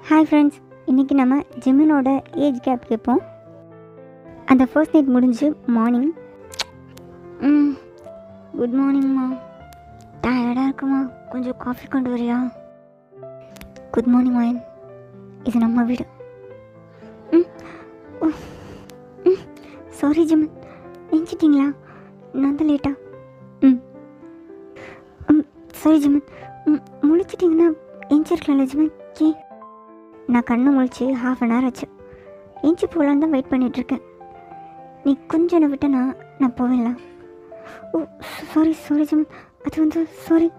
Hi friends, இன்றைக்கி நம்ம ஜிமினோட age gap கேட்போம். அந்த ஃபர்ஸ்ட் நைட் முடிஞ்சு மார்னிங். குட் மார்னிங்மா, டயர்டாக இருக்குமா, கொஞ்சம் காஃபி கொண்டு வரியா? குட் மார்னிங் வயன், இது நம்ம வீடு. சாரி ஜிமன், எஞ்சிட்டிங்களா? நான் தான் லேட்டா. சாரி ஜிமன், முழிச்சிட்டிங்கன்னா எஞ்சிருக்கலாம்ல ஜிமன். ஏன்? நான் கண்ணை முழிச்சு ½ அன் ஹவர் ஆச்சு. எஞ்சி போகலான்னு தான் வெயிட் பண்ணிகிட்ருக்கேன். நீ கொஞ்சம் என்னை விட்டேன்னா நான் போவேன்ல. ஓ சாரி ஜிமன், அது வந்து சாரி.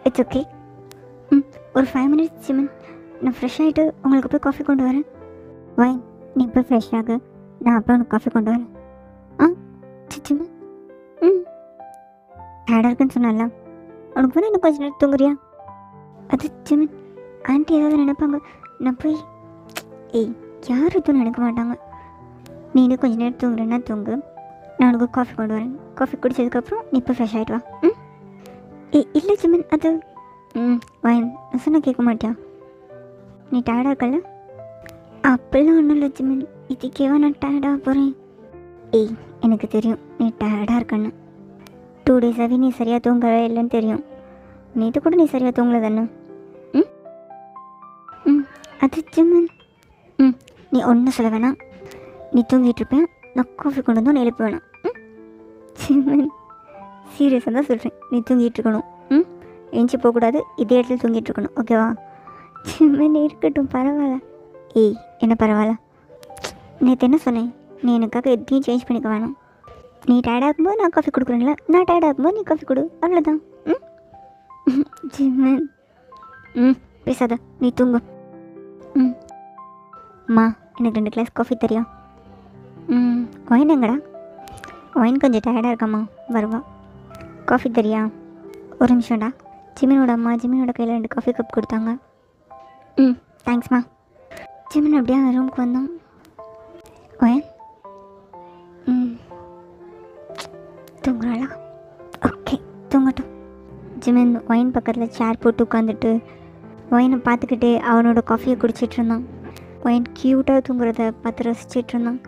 It's okay. ஒரு 5 minutes ஜிமன், நான் ஃப்ரெஷ் ஆகிட்டு உங்களுக்கு போய் காஃபி கொண்டு வரேன். வைன், நீ போய் ஃப்ரெஷ் ஆகு, நான் அப்புறம் உனக்கு காஃபி கொண்டு வரேன். ஜிமன், டயர்டாக இருக்குன்னு சொன்னால, உனக்கு வேணா இன்னும் கொஞ்சம் நேரம் தூங்குறியா? அது ஜிமன், ஆண்டி ஏதாவது நினைப்பாங்க. நான் போய் யாரும் எதுவும் நினைக்க மாட்டாங்க. நீ இன்னும் கொஞ்சம் நேரம் தூங்குறேன்னா தூங்கு, நான் உனக்கு காஃபி கொண்டு வரேன். காஃபி குடிச்சதுக்கப்புறம் நீ இப்போ ஃப்ரெஷ் ஆகிட்டு வா. இல்லை ஜிமன், அது வயன், நான் சொன்னால் கேட்க மாட்டியா? நீ டயர்டாக இருக்கல? அப்படிலாம் ஒன்றும் இல்லை ஜிமன், இதுக்கேவா நான் டயர்டாக போகிறேன்? எனக்கு தெரியும் நீ டயர்டாக இருக்கன்னு. 2 days நீ சரியாக தூங்கவே இல்லைன்னு தெரியும். நேற்று கூட நீ சரியாக தூங்கலை தானே? அது ஜிமன், நீ ஒன்றும் சொல்ல வேணாம். நீ தூங்கிட்டு இருப்பேன், நான் காஃபி கொண்டு வந்து எழுப்ப வேணாம். ஜிமன், சீரியஸாக தான் சொல்கிறேன், நீ தூங்கிட்டு இருக்கணும். எஞ்சி போகக்கூடாது, இதே இடத்துல தூங்கிட்டு இருக்கணும், ஓகேவா? ஜிமன், இருக்கட்டும், பரவாயில்ல. என்ன பரவாயில்ல? நேற்று என்ன சொன்னேன்? நீ எனக்காக எதையும் சேஞ்ச் பண்ணிக்க வேணாம். நீ டயர்டாக இருக்கும்போது நான் காஃபி கொடுக்குறேன்ல, நான் டயர்டாக இருக்கும்போது நீ காஃபி கொடு, அவ்வளோதான். ஜிமன், பேசாத, நீ தூங்கு. அம்மா, எனக்கு 2 கிளாஸ் காஃபி தெரியும். ஒயின் எங்கடா? ஒயின் கொஞ்சம் டயர்டாக இருக்காம்மா, வருவா. காஃபி தெரியா? ஒரு நிமிஷம்டா. ஜிமினோட அம்மா ஜிமினோட கையில் 2 காஃபி கப் கொடுத்தாங்க. தேங்க்ஸ்மா. ஜிமின் அப்படியே ரூமுக்கு வந்தோம். ஒயின் தூங்குறாளா? ஓகே, தூங்கட்டும். ஜிமின் ஒயின் பக்கத்தில் சேர் போட்டு உட்காந்துட்டு ஒயினை பார்த்துக்கிட்டே அவனோட காஃபியை குடிச்சிட்டு இருந்தான். ஒயின் க்யூட்டாக தூங்குறத பார்த்து ரசிச்சிட்டு இருந்தான்.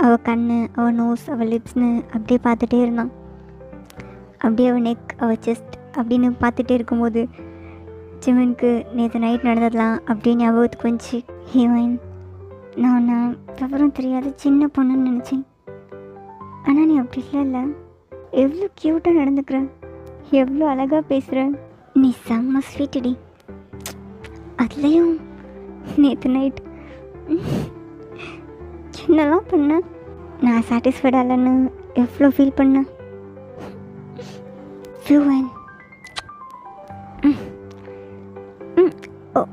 அவள் கண், அவள் நோஸ், அவள் லிப்ஸ்னு அப்படியே பார்த்துட்டே இருந்தான். அப்படியே அவள் நெக், அவள் செஸ்ட் அப்படின்னு பார்த்துட்டே இருக்கும்போது ஜிமனுக்கு நேற்று நைட் நடந்ததெல்லாம் அப்படியே ஞாபகத்துக்கு வந்துச்சு. ஒயின், நான் விவரம் தெரியாத சின்ன பொண்ணுன்னு நினச்சேன். ஆனால் நீ அப்படி இல்லை. எவ்வளோ க்யூட்டாக நடந்துக்கிற, எவ்வளோ அழகாக பேசுகிற. நீ செம்ம ஸ்வீட்டுடி. அதுலேயும் நேற்று நைட் என்னெல்லாம் பண்ண, நான் சாட்டிஸ்ஃபைடாக இல்லைன்னு எவ்வளோ ஃபீல் பண்ணேன்.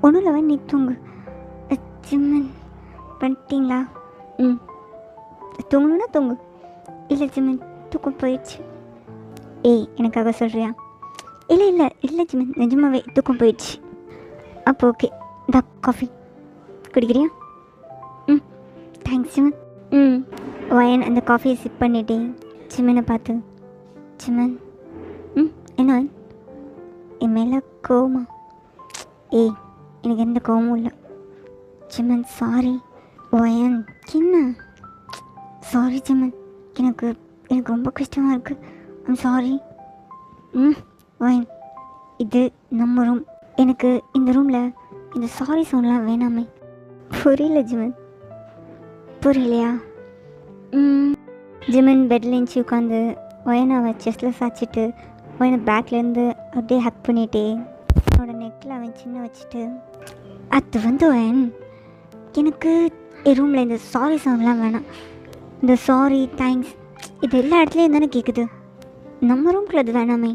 ஒன்றும் இல்லை, நீ தூங்கு. ஜிம்மன், பண்ணிட்டீங்களா? தூங்கணுன்னா தூங்கு. இல்லை ஜிம்மன், தூக்கம் போயிடுச்சு. எனக்காக சொல்கிறியா? இல்லை ஜிம்மன், நிஜமாவே தூக்கம் போயிடுச்சு. அப்போ ஓகே, இந்த காஃபி குடிக்கிறியா? தேங்க்ஸ் ஜிமன். வயன் அந்த காஃபியை சிப் பண்ணிட்டே ஜிமனை பார்த்து, ஜிமன், என்ன என் மேலே கோவமா? எனக்கு எந்த கோவமும் இல்லை. ஜிமன், சாரி. வயன், என்ன? சாரி ஜிமன், எனக்கு ரொம்ப கஷ்டமாக இருக்குது. I'm sorry. வயன், இது நம்ம ரூம். எனக்கு இந்த ரூமில் இந்த சாரி சவுண்ட்லாம் வேணாமே. புரியல ஜிமன். புரியலையா? ஜிமன் பெட்டில் எழுந்துச்சி உட்காந்து ஒயனை செஸ்டில் சாய்ச்சிட்டு ஒயனை பேக்லேருந்து அப்படியே ஹக் பண்ணிட்டே அவனோட நெக்கில் அவன் சின்ன வச்சுட்டு, அது வந்து ஒயன், எனக்கு என் ரூமில் இந்த சாரி சவுண்ட்லாம் வேணாம். இந்த சாரி, தேங்க்ஸ், இது எல்லா இடத்துலையும் தானே கேட்குது. நம்ம ரூம்குள்ளே அது வேணாமே.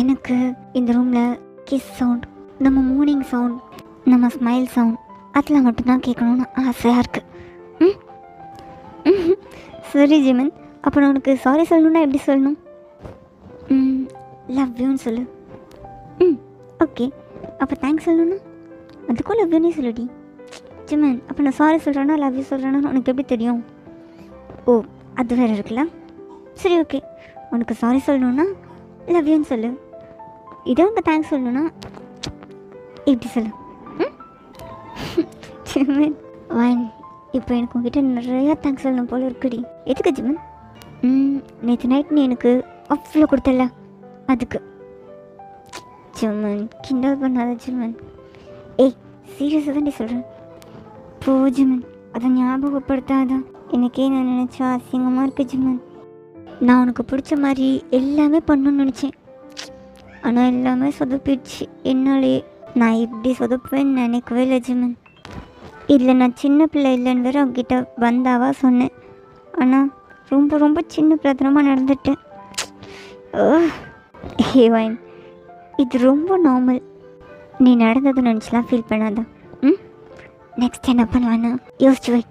எனக்கு இந்த ரூமில் கிஸ் சவுண்ட், நம்ம மூர்னிங் சவுண்ட், நம்ம ஸ்மைல் சவுண்ட், அதில் மட்டும்தான் கேட்கணுன்னு ஆசையாக இருக்குது. சரி ஜிமன், அப்போ நான் உனக்கு சாரி சொல்லணுன்னா எப்படி சொல்லணும்? லவ் யூன்னு சொல்லு. ஓகே, அப்போ தேங்க்ஸ் சொல்லணுன்னா அதுக்கும் லவ் யூன்னே சொல்லுடி. ஜிமன், அப்போ நான் சாரி சொல்கிறேன்னா லவ் யூ சொல்கிறேன்னா உனக்கு எப்படி தெரியும்? ஓ, அது வேறு இருக்குல்ல. சரி ஓகே, உனக்கு சாரி சொல்லணுன்னா லவ் யூன்னு சொல்லு. இதே உனக்கு தேங்க்ஸ் சொல்லணுன்னா இப்படி சொல்லு. ஜிமன் வயன் இப்போ எனக்கு உங்ககிட்ட நிறையா தேங்க்ஸ் சொல்லணும் போல இருக்குடி. எதுக்கு ஜிமன்? நேற்று நைட் நீ எனக்கு அவ்வளோ கொடுத்தல அதுக்கு. ஜிமன் கிண்டல் பண்ணாத ஜிமன். ஏய் சீரியஸாக தான் நீ சொல்கிறேன். போ ஜிமன், அதை ஞாபகப்படுத்தாதான். எனக்கே நான் நினச்சா அசிங்கமாக இருக்கு ஜிமன். நான் உனக்கு பிடிச்ச மாதிரி எல்லாமே பண்ணணும்னு நினச்சேன், ஆனால் எல்லாமே சொதப்பிடுச்சு என்னாலே. நான் இப்படி சொதப்பேன்னு நினைக்கவே இல்லை ஜிமன். இதில் நான் சின்ன பிள்ளை இல்லைன்னு வேறு அவங்ககிட்ட வந்தாவா சொன்னேன், ஆனால் ரொம்ப ரொம்ப சின்ன பிரதனமாக நடந்துட்டேன். ஹேவாயின், இது ரொம்ப நார்மல். நீ நடந்தது நினச்சிலாம் ஃபீல் பண்ணாதான். நெக்ஸ்ட் என்ன பண்ணுவான்னு யோசிச்சு வை.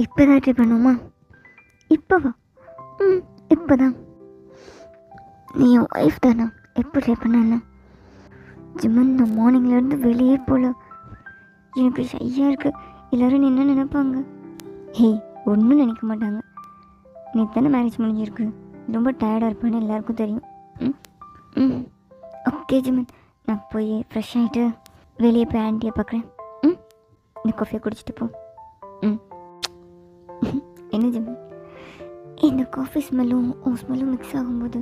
இப்போ தான் ட்ரை பண்ணுவோமா? இப்போவா? இப்போ தான். நீ என் ஒய்ஃப் தானா? எப்போ ட்ரை பண்ணா? ஜிமன், நான் மார்னிங்லேருந்து வெளியே போகல. எனக்கு ஷையாக இருக்குது. எல்லோரும் நீ என்ன நினைப்பாங்க? ஹே, ஒன்றும் நினைக்க மாட்டாங்க. நீ தானே மேரேஜ் முடிஞ்சிருக்கு, ரொம்ப டயர்டாக இருப்பேன்னு எல்லாருக்கும் தெரியும். ஓகே ஜிமன், நான் போய் ஃப்ரெஷ் ஆகிட்டு வெளியே போய் ஆண்டியை பார்க்குறேன். இந்த காஃபியை குடிச்சிட்டு போ. என்ன ஜிமன், இந்த காஃபி ஸ்மெல்லும் உன் ஸ்மெல்லும் மிக்ஸ் ஆகும்போது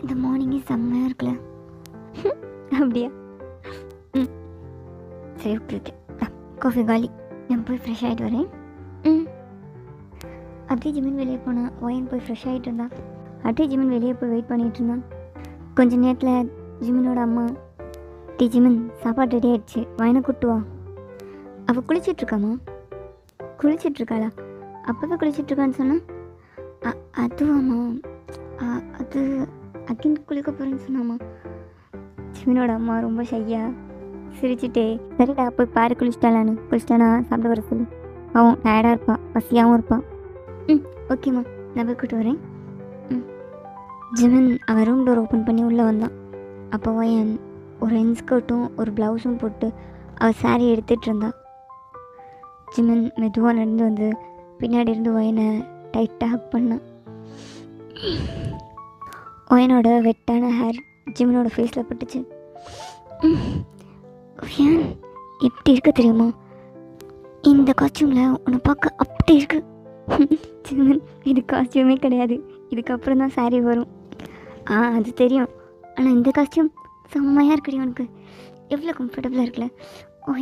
இந்த மார்னிங்கே செம்மையாக இருக்குல்ல? அப்படியா? சரி ஓகே ஓகே, காஃபி காலி. நான் போய் ஃப்ரெஷ் ஆகிட்டு வரேன். அப்படியே ஜிமன் வெளியே போனான். ஒயன் போய் ஃப்ரெஷ் ஆகிட்டு இருந்தான். அப்படியே ஜிமன் வெளியே போய் வெயிட் பண்ணிகிட்டு இருந்தான். கொஞ்ச நேரத்தில் ஜிமனோட அம்மா, டி ஜிமன் சாப்பாடு ரெடி ஆகிடுச்சு, வயனை கூட்டுவா. அவள் குளிச்சிட்ருக்காம்மா. குளிச்சிட்ருக்காளா? அப்போவே குளிச்சிட்ருக்கான்னு சொன்னான். அதுவாம்மா, அது அக்கின் குளிக்க போகிறேன்னு சொன்னாம்மா. ஜிமனோட அம்மா ரொம்ப ஷையா சிரிச்சுட்டே, சரிடா போய் பாரு குளிச்சிட்டாளான்னு. குளிச்சிட்டானா சாப்பிட வர சொல்லு, அவன் டயர்டாக இருப்பான், பசியாகவும் இருப்பான். ஓகேம்மா, நான் போய் கூப்பிட்டு வரேன். ஜிமன் அவன் ரூம் டோர் ஓப்பன் பண்ணி உள்ளே வந்தான். அப்போ வயன் ஒரு இன்ஸ்கர்ட்டும் ஒரு ப்ளவுஸும் போட்டு அவள் சாரீ எடுத்துகிட்டு இருந்தான். ஜிமன் மெதுவாக நடந்து வந்து பின்னாடி இருந்து ஒயனை டைட்டாக ஹக் பண்ணான். ஒயனோட வெட்டான ஹேர் ஜிமனோட ஃபேஸில் பட்டுச்சு. ஒயன் எப்படி இருக்க தெரியுமா? இந்த காஸ்டியூமில் உன்னை பார்க்க அப்படி இருக்கு. ஜிமன், இது காஸ்டியூமே கிடையாது, இதுக்கப்புறம் தான் சாரீ வரும். அது தெரியும், ஆனால் இந்த காஸ்டியூம் செம்மையாக இருக்குடி உனக்கு. எவ்வளோ கம்ஃபர்டபுளாக இருக்குல்ல?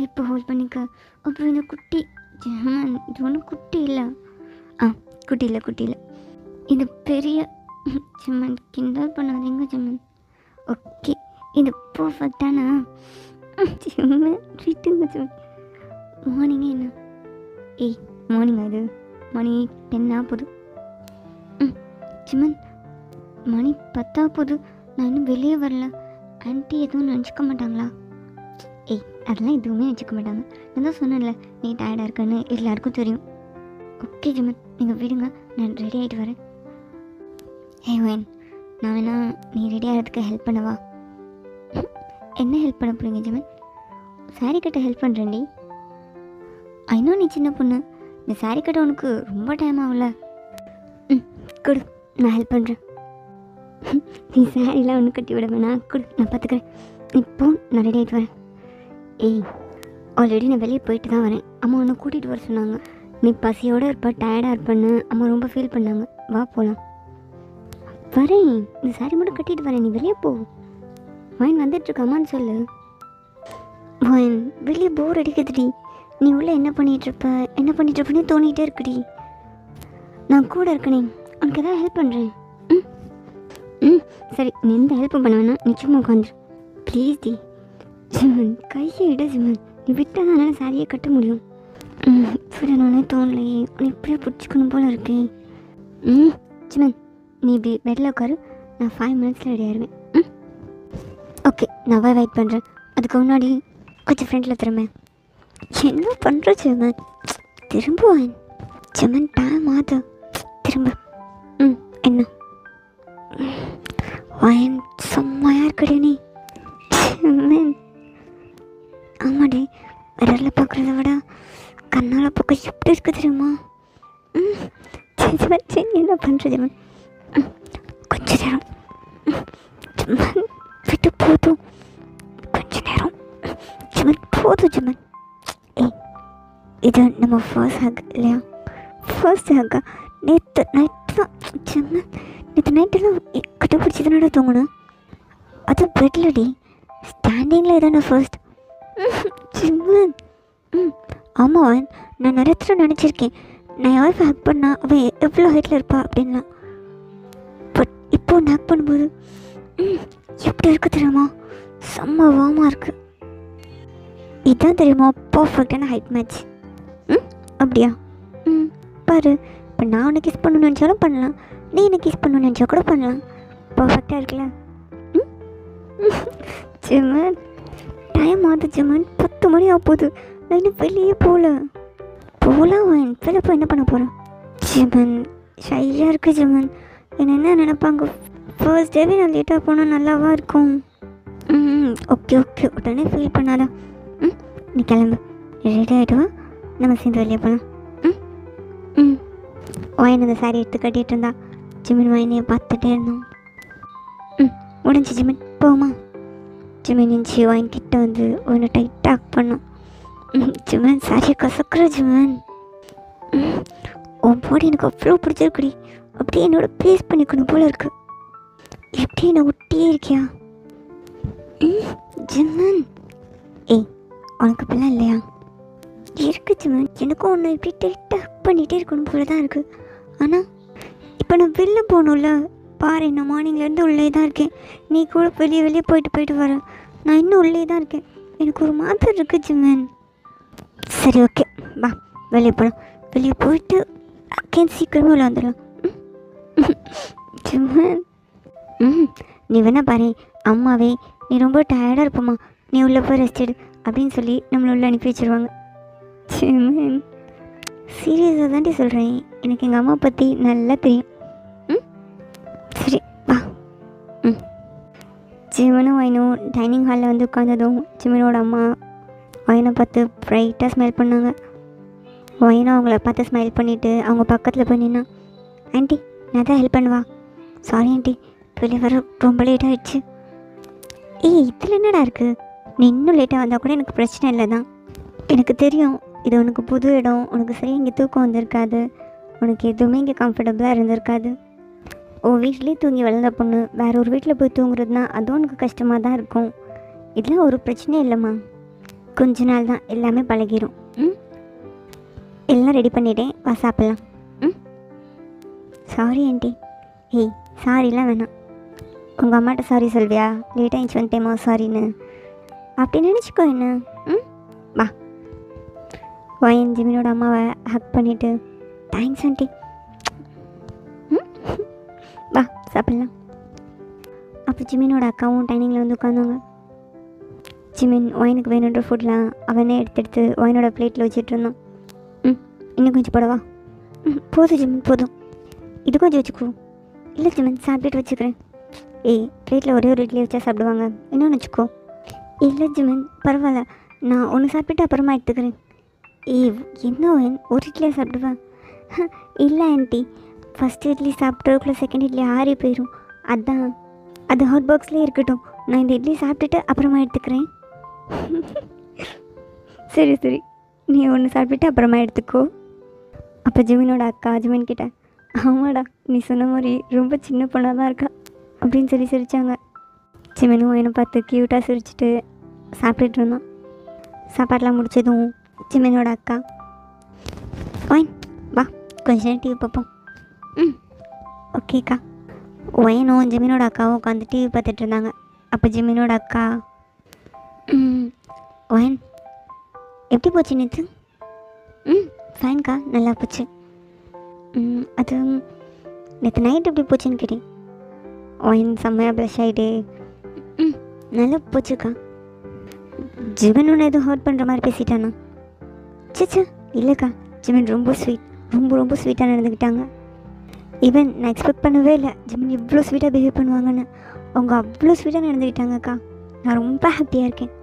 இப்போ ஹோல்ட் பண்ணிக்க. அப்புறம் இந்த குட்டி ஜிமன், இது ஒன்றும் குட்டி இல்லை. குட்டி இல்லை, இது பெரிய. ஜிமன் கிண்டல் பண்ணாதீங்க ஜிமன். ஓகே, இது பர்ஃபெக்டானா? ஜிமன் விட்டுங்க ஜிமன். மார்னிங்கே என்ன? ஏய் மார்னிங் இது மணி 10 ஆகுது. ஜிமன் மணி 10 ஆகுது, நான் இன்னும் வெளியே வரல. ஆன்ட்டி எதுவும் நினச்சிக்க மாட்டாங்களா? ஏய் அதெல்லாம் எதுவுமே நினச்சிக்க மாட்டாங்க. நான் தான் சொன்னேன்ல நீ டயர்டாக இருக்கன்னு எல்லாருக்கும் தெரியும். ஓகே ஜிமன், நீங்கள் விடுங்க, நான் ரெடி ஆகிட்டு வரேன். வயன், நான் வேணா நீ ரெடி ஆகிறதுக்கு ஹெல்ப் பண்ணவா? என்ன ஹெல்ப் பண்ண போகிறீங்க ஜிமன்? சாரீ கட்ட ஹெல்ப் பண்ணுறேன்டி. ஐநோ நீ சின்ன பொண்ணு, இந்த சாரீ கட்ட உனக்கு ரொம்ப டைம் ஆகல. கொடு, நான் ஹெல்ப் பண்ணுறேன். நீ சாரீலாம் ஒன்று கட்டி விட வேணாம், கொடு நான் பார்த்துக்கிறேன். இப்போ நான் ரெடி ஆகிட்டு வரேன். ஏய் ஆல்ரெடி நான் வெளியே போயிட்டு தான் வரேன். அம்மா ஒன்று கூட்டிகிட்டு வர சொன்னாங்க. நீ பசியோடு இருப்ப, டயர்டாக இருப்பேன்னு அம்மா ரொம்ப ஃபீல் பண்ணாங்க. வா போகலாம். வரேன், இந்த சாரி மட்டும் கட்டிட்டு வரேன், நீ வெளியே போ. வயன் வந்துட்டுருக்காமான்னு சொல்லு. வயன் வெளியே போர் அடிக்குதுடி, நீ உள்ளே என்ன பண்ணிகிட்ருப்பேன்னு தோணிகிட்டே இருக்குடி. நான் கூட இருக்கனே, உனக்கு எதாவது ஹெல்ப் பண்ணுறேன். சரி, நீ எந்த ஹெல்ப்பும் பண்ண வேணாம், நிச்சயமாக உட்காந்துரு ப்ளீஸ் டி. ஜிமன் கையை இட ஜிமன், நீ விட்டால் தான் என்னால் சாரியை கட்ட முடியும். விடணும்னே தோணலையே, உன்னை இப்படியே பிடிச்சிக்கணும் போல இருக்கே. ஜிமன் நீ இப்படி பெட்டில் உட்காரு, நான் 5 மினிட்ஸில் ரெடி ஆயிடுவேன். ஓகே, நான் வெயிட் பண்ணுறேன். அதுக்கு முன்னாடி கொஞ்சம் ஃப்ரெண்டில் திரும்ப. என்ன பண்ணுற ஜிமன்? திரும்புவேன் ஜிமன், டைம் ஆகுது, திரும்ப. என்ன வயன் செம்மையாக இருக்கடே நீ. ஜிமன் ஆமாடே, விரலில் பார்க்குறத விட கண்ணால் பார்க்க எப்படி இருக்கு தெரியுமா? சரி என்ன பண்ணுற ஜிமன்? கொஞ்ச நேரம் ஜிமன் விட்டு போதும், கொஞ்ச நேரம் ஜிமன் போ. போதும் ஜிமன். ஏய், இது நம்ம ஃபர்ஸ்ட் ஹக் இல்லையா? First hakka? நேற்று நைட்டு தான் ஜிமன். நேற்று நைட்டெல்லாம் கிட்ட பிடிச்சதுனால தூங்கணும். அது பெட்லடி ஸ்டாண்டிங்கில் தானே ஃபர்ஸ்ட். ஜிமன். ஆமாம், நான் நிறைய தடவை நினச்சிருக்கேன் நான் என் ஒய்ஃபை ஹக் பண்ணால் அவன் எவ்வளோ ஹைட்டில் இருப்பா அப்படின்லாம். பட் இப்போது நான் ஹக் பண்ணும்போது எப்படி இருக்குது தெரியுமா? செம்ம வார்மாக இருக்குது. இதுதான் தெரியுமா பர்ஃபெக்டான ஹைட் மேட்ச். அப்படியா? பாரு, இப்போ நான் உன்னை கிஸ் பண்ணணும்னு நினச்சாலும் பண்ணலாம், நீ என்னை கிஸ் பண்ணணும்னு நினச்சா கூட பண்ணலாம். பர்ஃபெக்டாக இருக்குல்ல? ஜிமன், டைம் ஆகுது ஜிமன், 10 மணி ஆக போகுது. நான் இன்னும் வெளியே போகலாம். வெளியே போய் என்ன பண்ண போகிறேன்? ஜிமன், ஷையாக இருக்குது ஜிமன். என்ன நினைப்பாங்க? ஃபர்ஸ்ட் டேவே நான் லேட்டாக போனால் நல்லாவா இருக்கும்? ஓகே உடனே ஃபீல் பண்ணாத. நீ கிளம்பு, ரெடி ஆகிடுவா, நம்ம சேர்ந்து வெளியே போகலாம். ஒயின் அந்த சாரி எடுத்து கட்டிகிட்டு இருந்தா. ஜிமின் ஒயினையை பார்த்துட்டே இருந்தான். முடிஞ்சு ஜிமின், போமா. ஜிமின் நினச்சி ஒயின் கிட்ட வந்து ஒயினை டைட்டாக ஹக் பண்ணான். ஜிமன், சாரியை கசக்குற ஜிமன். உன் பாடி எனக்கு அவ்வளோ பிடிச்சிருக்குடி. அப்படியே என்னோட ப்ளேஸ் பண்ணிக்கணும் போல இருக்கு. எப்படி என்னை ஒட்டியே இருக்கியா? ஜிமன், ஏய், உனக்கு இப்பெல்லாம் இல்லையா? இருக்கு ஜிமன், எனக்கும் ஒன்று இப்படி டைட்டாக ஹக் பண்ணிகிட்டே இருக்கணும் போல தான் இருக்குது. ஆனால் இப்போ நான் வெளில போகணும்ல. பாரு, நான் மார்னிங்லேருந்து உள்ளே தான் இருக்கேன். நீ கூட வெளியே போயிட்டு வர. நான் இன்னும் உள்ளே தான் இருக்கேன். எனக்கு ஒரு மாதிரி இருக்குது ஜிமன். சரி, ஓகே, வா வெளியே போகலாம். வெளியே போயிட்டு அக்கேன் சீக்கிரமே உள்ள வந்துடலாம். ஜிமன், நீ வேணா பாரு, அம்மாவே நீ ரொம்ப டயர்டாக இருப்பம்மா, நீ உள்ளே போய் ரெஸ்ட் எடு அப்படின்னு சொல்லி நம்மளை உள்ளே அனுப்பி வச்சுருவாங்க. ஜிமன், சீரியஸாக தாண்டி சொல்கிறேன், எனக்கு எங்கள் அம்மா பற்றி நல்லா தெரியும். சரி, வா. ஜிமனும் ஒயினும் டைனிங் ஹாலில் வந்து உட்காந்ததும் ஜிமனோட அம்மா ஒயினை பார்த்து ப்ரைட்டாக ஸ்மைல் பண்ணாங்க. ஒயினும் அவங்கள பார்த்து ஸ்மைல் பண்ணிவிட்டு அவங்க பக்கத்தில் போய் நின்னா. ஆண்டி, நான் தான் ஹெல்ப் பண்ணுவா. சாரி ஆண்டி, வெளியே வர ரொம்ப லேட் ஆகிடுச்சு. ஏய், இதில் என்னடா இருக்குது? நீ இன்னும் லேட்டாக வந்தால் கூட எனக்கு பிரச்சனை இல்லை தான். எனக்கு தெரியும், இது உனக்கு புது இடம், உனக்கு சரியாக இங்கே தூக்கம் வந்திருக்காது, உனக்கு எதுவுமே இங்கே கம்ஃபர்டபுளாக இருந்திருக்காது. உன் வீட்லேயே தூங்கி வளர்ந்த பொண்ணு வேறு ஒரு வீட்டில் போய் தூங்குறதுனா அதுவும் உனக்கு கஷ்டமாக தான் இருக்கும். இதெல்லாம் ஒரு பிரச்சனையும் இல்லைம்மா, கொஞ்ச நாள் தான், எல்லாமே பழகிடும். எல்லாம் ரெடி பண்ணிட்டேன், வா சாப்பிட்லாம். Sorry aunty. ஏய், சாரிலாம் வேணாம். உங்கள் அம்மாட்ட சாரி சொல்வியா? லேட்டாக இருந்துச்சு வந்துட்டேம்மா சாரின்னு அப்படி நினச்சிக்கோ. என்ன? வா. ஒயின் ஜிமினோட அம்மாவை ஹக் பண்ணிவிட்டு தேங்க்ஸ் ஆண்டி, வா சாப்பிட்லாம். அப்போ ஜிமினோட அக்காவும் டைனிங்கில் வந்து உட்காந்தாங்க. ஜிமின் ஒயினுக்கு வேணுன்ற ஃபுட்லாம் அவனே எடுத்து ஒயினோட பிளேட்டில் வச்சுட்டு இருந்தான். இன்னும் கொஞ்சம் போடவா? போதும் ஜிமின், போதும். இது கொஞ்சம் வச்சுக்கோ. இல்லை ஜிமின், சாப்பிட்டுட்டு வச்சுக்கிறேன். ஏய், பிளேட்டில் ஒரே ஒரு இட்லி வச்சா சாப்பிடுவாங்க, இன்னொன்று வச்சுக்கோ. இல்லை ஜிமின், பரவாயில்ல, நான் ஒன்று சாப்பிட்டுட்டு அப்புறமா எடுத்துக்கிறேன். ஏய், என்ன ஒயின், ஒரு இட்லியாக சாப்பிடுவேன்? இல்லை ஆண்டி, ஃபஸ்ட்டு இட்லி சாப்பிட்றதுக்குள்ளே செகண்ட் இட்லி ஆறி போயிடும். அதான், அது ஹாட் பாக்ஸ்லேயே இருக்கட்டும். நான் இந்த இட்லி சாப்பிட்டுட்டு அப்புறமா எடுத்துக்கிறேன். சரி, நீ ஒன்று சாப்பிட்டுட்டு அப்புறமா எடுத்துக்கோ. அப்போ ஜிமினோட அக்கா ஜிமின் கிட்ட, ஆமாடா, நீ சொன்ன மாதிரி ரொம்ப சின்ன பொண்ணாக தான் இருக்கா அப்படின்னு சொல்லி சிரித்தாங்க. ஜிமினும் என்னை பார்த்து க்யூட்டாக சிரிச்சுட்டு சாப்பிட்டுட்டு இருந்தான். சாப்பாடெலாம் முடிச்சதும் ஜிமினோட அக்கா, ஒயின் வா கொஞ்ச நேரம் டிவி பார்ப்போம். ஓகேக்கா. ஒயனும் ஜிமினோட அக்காவும் உட்காந்து டிவி பார்த்துட்டு இருந்தாங்க. அப்போ ஜிமினோட அக்கா, ஒயன் எப்படி போச்சு நேற்று? ஃபைன்க்கா, நல்லா போச்சு. அது நேற்று நைட் எப்படி போச்சுன்னு கேட்டேன். ஒயின் செம்மையாக ப்ளஷ் ஆகிட்டே, நல்லா போச்சுக்கா. ஜிமின் ஒன்று எதுவும் ஹர்ட் பண்ணுற மாதிரி பேசிட்டானா? சச்சா இல்லைக்கா, ஜிமின் ரொம்ப ஸ்வீட், ரொம்ப ஸ்வீட்டாக நடந்துக்கிட்டாங்க. ஈவன் நான் எக்ஸ்பெக்ட் பண்ணவே இல்லை ஜிமின் இவ்வளோ ஸ்வீட்டாக பிஹேவ் பண்ணுவாங்கன்னு. அவங்க அவ்வளோ ஸ்வீட்டாக நடந்துக்கிட்டாங்கக்கா. நான் ரொம்ப ஹாப்பியாக இருக்கேன்.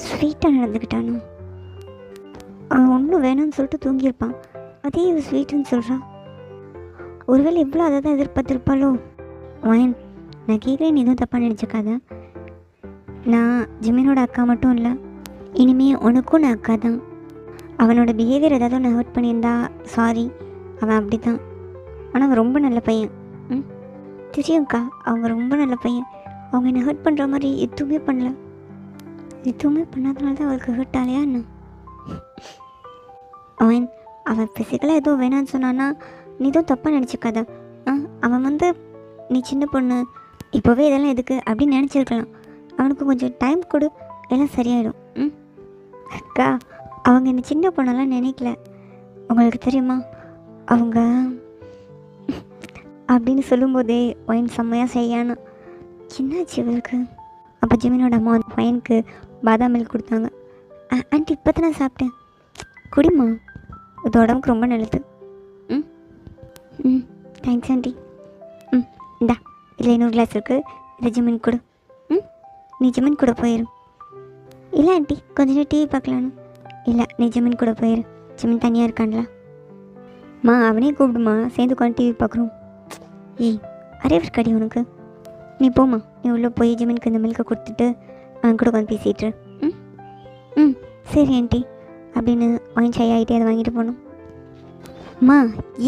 ஸ்வீட்டாக நடந்துக்கிட்டானா? அவன் ஒன்றும் வேணும்னு சொல்லிட்டு தூங்கியிருப்பான், அதே ஸ்வீட்டுன்னு சொல்கிறான். ஒருவேளை எவ்வளோ அதை தான் எதிர்பார்த்துருப்பாளோ? ஒயன், நான் கேட்குறேன், நீ எதுவும் தப்பாக நினச்சிக்காத. நான் ஜிமினோட அக்கா மட்டும் இல்லை, இனிமே உனக்கும் நான் அக்கா தான். அவனோட பிஹேவியர் ஏதாவது ஒன்று ஹர்ட் பண்ணியிருந்தா சாரி, அவன் அப்படி தான். ஆனால் அவன் ரொம்ப நல்ல பையன். ம் தெரியும்க்கா, அவங்க ரொம்ப நல்ல பையன். அவங்க என்னை ஹர்ட் பண்ணுற மாதிரி எதுவுமே பண்ணல. எதுவுமே பண்ணாதனால தான் அவளுக்கு ஹர்ட் ஆலையா என்ன? அவன் ஃபிசிக்கலாக எதுவும் வேணான்னு சொன்னான்னா நீ எதுவும் தப்பாக நினச்சிக்காத. அவன் நீ சின்ன பொண்ணு, இப்போவே இதெல்லாம் எதுக்கு அப்படின்னு நினச்சிருக்கலாம். அவனுக்கு கொஞ்சம் டைம் கொடு, எல்லாம் சரியாயிடும். அக்கா, அவங்க என்ன சின்ன பொண்ணெல்லாம் நினைக்கல. உங்களுக்கு தெரியுமா, அவங்க அப்படின்னு சொல்லும்போதே ஒயின் செம்மையாக செய்யானா. என்னாச்சு இவளுக்கு? அப்போ ஜிமினோட அம்மா பையனுக்கு பாதாம் மில்க் கொடுத்தாங்க. ஆண்டி இப்போ தான் நான் சாப்பிட்டேன், குடிமா, இது உடம்புக்கு ரொம்ப நல்லது. Thanks aunty. இந்தா இதில் இன்னொரு கிளாஸ் இருக்குது, இதை ஜிமின் கொடு. நீ ஜிமின் கூட போயிரு. இல்லை ஆண்டி, கொஞ்ச நேரம் டிவி பார்க்கலான்னு. இல்லை, நீ ஜிமின் கூட போயிரு, ஜிமின் தனியாக இருக்கான்ல. அவனே கூப்பிடுமா, சேர்ந்து உட்காந்து டிவி பார்க்குறோம். ஏய், அறிவு இருக்காடி உனக்கு? நீ போம்மா, நீ உள்ளே போய் ஜிமினுக்கு இந்த மில்கை கொடுத்துட்டு அவன் கூட உட்காந்து பேசிட்டுரு. சரி ஆண்டி அப்படின்னு அவன் சை ஆகிட்டே அதை வாங்கிட்டு போகணும்.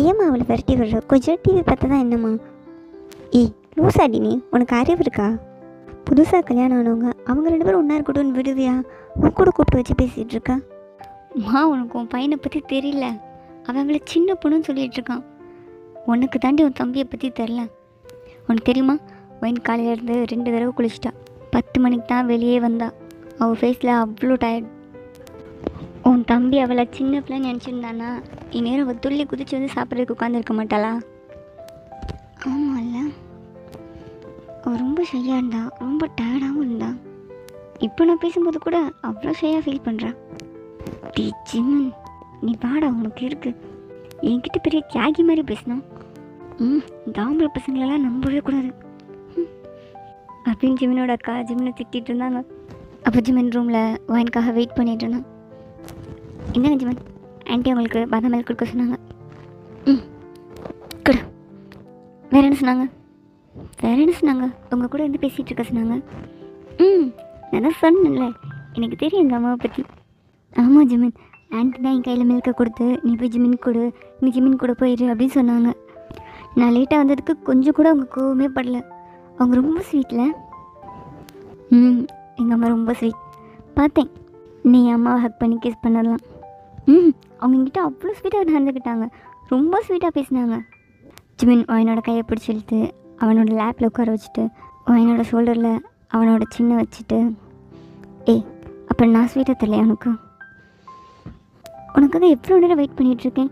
ஏம்மா அவளை விரட்டி விடுற? கொஞ்சம் டிவி பார்த்தா தான் என்னம்மா? ஏய் லூசாடி, நீ உனக்கு அறிவு இருக்கா? புதுசாக கல்யாணம் ஆனவங்க அவங்க 2 பேரும் ஒன்றா இருக்கட்டும்னு விடுவியா? உன் கூட கூப்பிட்டு வச்சு பேசிகிட்டு இருக்கா. உனக்கு உன் பையனை பற்றி தெரியல, அவன் அவளை சின்ன பொண்ணுன்னு சொல்லிகிட்டு இருக்கான். உனக்கு தாண்டி உன் தம்பியை பற்றி தெரில. உனக்கு தெரியுமா, ஒயின் காலையிலேருந்து 2 தடவை குளிச்சிட்டா. 10 மணிக்கு தான் வெளியே வந்தா. அவள் ஃபேஸில் அவ்வளோ டயர்ட். உன் தம்பி அவளை சின்ன பிள்ளைன்னு நினச்சிருந்தானா இந்நேரம் அவள் துள்ளி குதிச்சு வந்து சாப்பிட்றதுக்கு உட்காந்துருக்க மாட்டாளா? ஆமாம்ல, அவள் ரொம்ப ஷையாக இருந்தா, ரொம்ப டயர்டாகவும் இருந்தா. இப்போ நான் பேசும்போது கூட அவ்வளோ ஷையாக ஃபீல் பண்ணுறான். டி ஜிமன், நீ வாடா, உனக்கு இருக்கு. என்கிட்ட பெரிய தியாகி மாதிரி பேசினான். இந்த ஆம்பளை பசங்களெல்லாம் நம்பவே கூடாது அப்படின்னு ஜிமினோட அக்கா ஜிமினை திட்டிகிட்டு இருந்தாங்க. அப்போ ஜிமின் ரூமில் ஒயினுக்காக வெயிட் பண்ணிகிட்டு இருந்தான். என்னங்க ஜிமன், ஆண்டி உங்களுக்கு பாதாம் மில்க் கொடுக்க சொன்னாங்க. கொடு. வேறு என்ன சொன்னாங்க? உங்கள் கூட இருந்து பேசிகிட்டு இருக்க சொன்னாங்க. நான் தான் சொன்னேன்ல, எனக்கு தெரியும் எங்கள் அம்மாவை பற்றி. ஆமாம் ஜிமின், ஆண்டி தான் என் கையில் மில்கை கொடுத்து நீ போய் ஜிமின் கொடு, நீ ஜிமின் கூட போயிடு அப்படின்னு சொன்னாங்க. நான் லேட்டாக வந்ததுக்கு கொஞ்சம் கூட அவங்க கோவமே படல. அவங்க ரொம்ப ஸ்வீட்டில். எங்கள் அம்மா ரொம்ப ஸ்வீட். பார்த்தேன், நீ அம்மாவை ஹக் பண்ணி கிஸ் பண்ணலாம். அவங்க என்கிட்ட அவ்வளோ ஸ்வீட்டாக நடந்துக்கிட்டாங்க, ரொம்ப ஸ்வீட்டாக பேசினாங்க. ஜிமின் ஒயினோட கையை பிடிச்சி இழுத்து அவனோட லேப்பில் உட்கார வச்சுட்டு ஒயினோட ஷோல்டரில் அவனோட சின்ன வச்சுட்டு, அப்போ நான் ஸ்வீட்டாக தெரியல உனக்காக எவ்வளோ நேரம் வெயிட் பண்ணிகிட்ருக்கேன்.